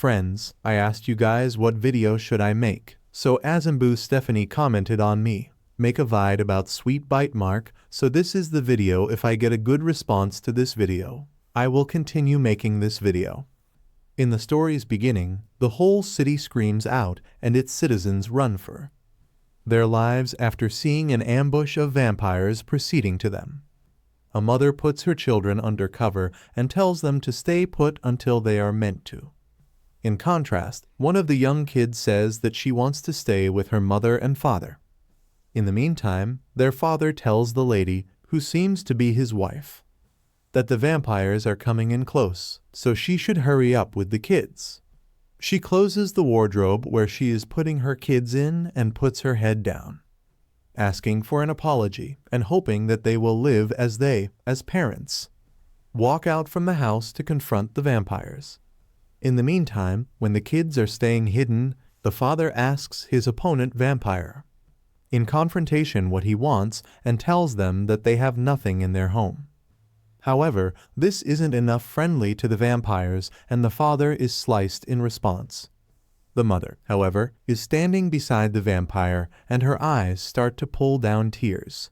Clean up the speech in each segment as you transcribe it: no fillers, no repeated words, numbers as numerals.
Friends, I asked you guys what video should I make. So Azimbu Stephanie commented on me. Make a vid about sweet bite mark, so this is the video. If I get a good response to this video, I will continue making this video. In the story's beginning, the whole city screams out and its citizens run for their lives after seeing an ambush of vampires proceeding to them. A mother puts her children under cover and tells them to stay put until they are meant to. In contrast, one of the young kids says that she wants to stay with her mother and father. In the meantime, their father tells the lady, who seems to be his wife, that the vampires are coming in close, so she should hurry up with the kids. She closes the wardrobe where she is putting her kids in and puts her head down, asking for an apology and hoping that they will live as they, as parents, walk out from the house to confront the vampires. In the meantime, when the kids are staying hidden, the father asks his opponent vampire in confrontation what he wants and tells them that they have nothing in their home. However, this isn't enough friendly to the vampires and the father is sliced in response. The mother, however, is standing beside the vampire and her eyes start to pull down tears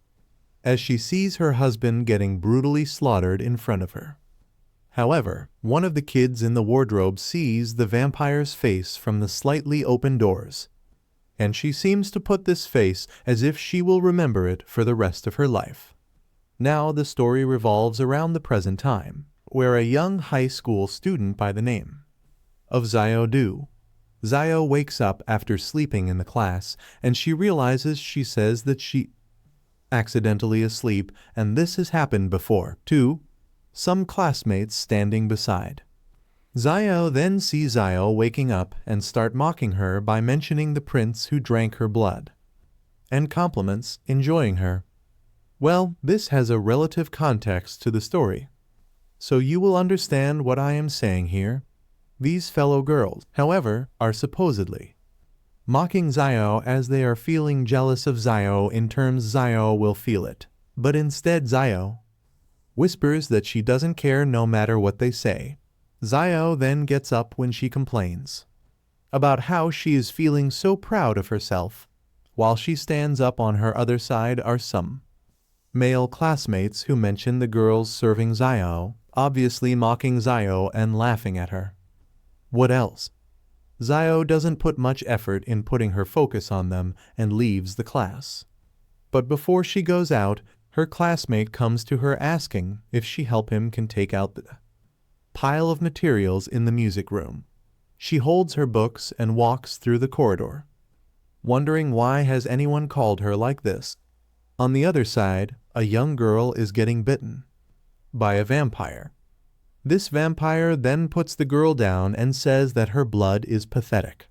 as she sees her husband getting brutally slaughtered in front of her. However, one of the kids in the wardrobe sees the vampire's face from the slightly open doors, and she seems to put this face as if she will remember it for the rest of her life. Now the story revolves around the present time, where a young high school student by the name of Zodu. Zio wakes up after sleeping in the class, and she realizes she says that she accidentally asleep, and this has happened before, too. Some classmates standing beside. Zio then sees Zio waking up and start mocking her by mentioning the prince who drank her blood, and compliments, enjoying her. Well, this has a relative context to the story, so you will understand what I am saying here. These fellow girls, however, are supposedly mocking Zio as they are feeling jealous of Zio in terms Zio will feel it, but instead Zio whispers that she doesn't care no matter what they say. Zio then gets up when she complains about how she is feeling so proud of herself. While she stands up, on her other side are some male classmates who mention the girls serving Zio, obviously mocking Zio and laughing at her. What else? Zio doesn't put much effort in putting her focus on them and leaves the class. But before she goes out, her classmate comes to her asking if she help him can take out the pile of materials in the music room. She holds her books and walks through the corridor, wondering why has anyone called her like this. On the other side, a young girl is getting bitten by a vampire. This vampire then puts the girl down and says that her blood is pathetic.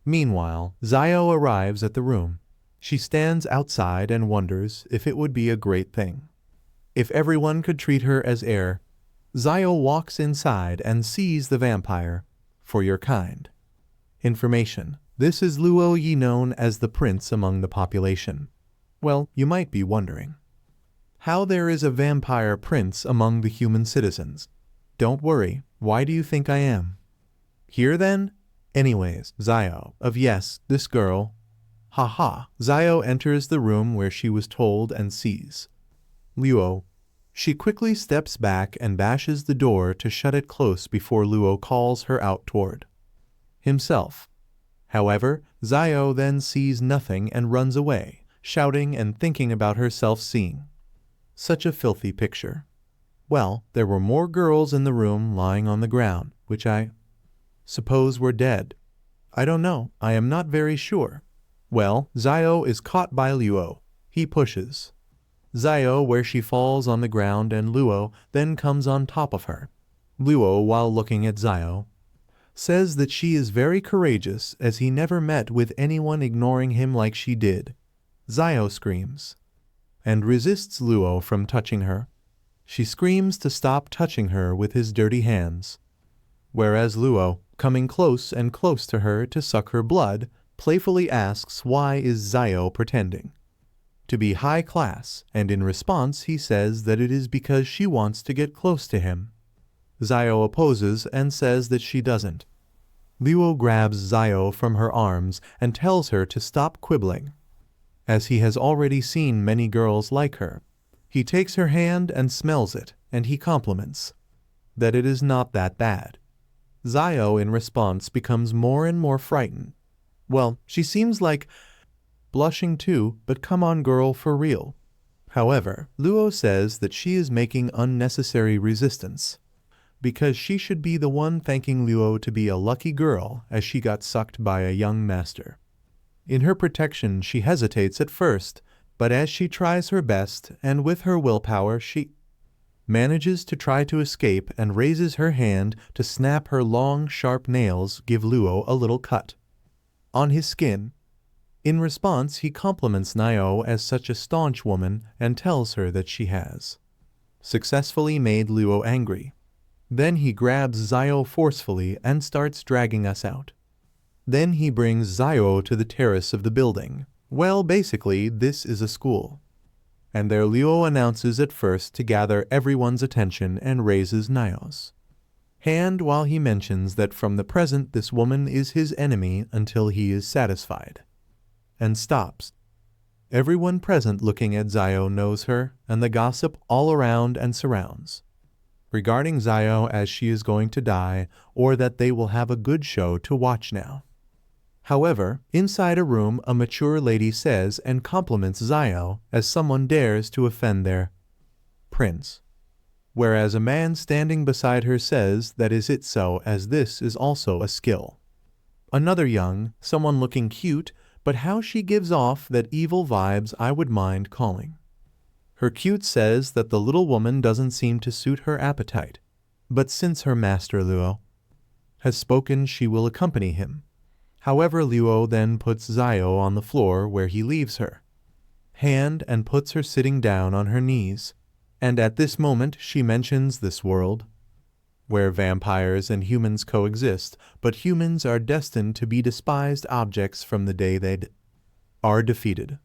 Meanwhile, Zio arrives at the room. She stands outside and wonders if it would be a great thing if everyone could treat her as air. Zio walks inside and sees the vampire. For your kind information, this is Luo Yi, known as the prince among the population. Well, you might be wondering how there is a vampire prince among the human citizens. Don't worry, why do you think I am here then? Anyways, Zio, of yes, this girl. Haha. Zio enters the room where she was told and sees Luo. She quickly steps back and bashes the door to shut it close before Luo calls her out toward himself. However, Zio then sees nothing and runs away, shouting and thinking about herself seeing such a filthy picture. Well, there were more girls in the room lying on the ground, which I suppose were dead. I don't know, I am not very sure. Well, Zio is caught by Luo. He pushes Zio where she falls on the ground, and Luo then comes on top of her. Luo, while looking at Zio, says that she is very courageous as he never met with anyone ignoring him like she did. Zio screams and resists Luo from touching her. She screams to stop touching her with his dirty hands, whereas Luo, coming close and close to her to suck her blood, playfully asks why is Zio pretending to be high class, and in response he says that it is because she wants to get close to him. Zio opposes and says that she doesn't Luo grabs Zio from her arms and tells her to stop quibbling, as he has already seen many girls like her. He takes her hand and smells it, and he compliments that it is not that bad. Zio, in response, becomes more and more frightened. Well, she seems like blushing too, but come on girl, for real. However, Luo says that she is making unnecessary resistance, because she should be the one thanking Luo to be a lucky girl as she got sucked by a young master. In her protection she hesitates at first, but as she tries her best and with her willpower she manages to try to escape and raises her hand to snap her long sharp nails give Luo a little cut on his skin. In response he compliments Nio as such a staunch woman and tells her that she has successfully made Luo angry. Then he grabs Zio forcefully and starts dragging us out. Then he brings Zio to the terrace of the building. Well, basically, this is a school. And there Luo announces at first to gather everyone's attention and raises Nio's hand while he mentions that from the present this woman is his enemy until he is satisfied. And stops. Everyone present looking at Zio knows her, and the gossip all around and surrounds regarding Zio as she is going to die, or that they will have a good show to watch now. However, inside a room a mature lady says and compliments Zio as someone dares to offend their prince, whereas a man standing beside her says that is it so, as this is also a skill. Another young, someone looking cute, but how she gives off that evil vibes I would mind calling. Her cute says that the little woman doesn't seem to suit her appetite, but since her master Luo has spoken she will accompany him. However, Luo then puts Zio on the floor where he leaves her hand and puts her sitting down on her knees. And at this moment she mentions this world where vampires and humans coexist, but humans are destined to be despised objects from the day they are defeated.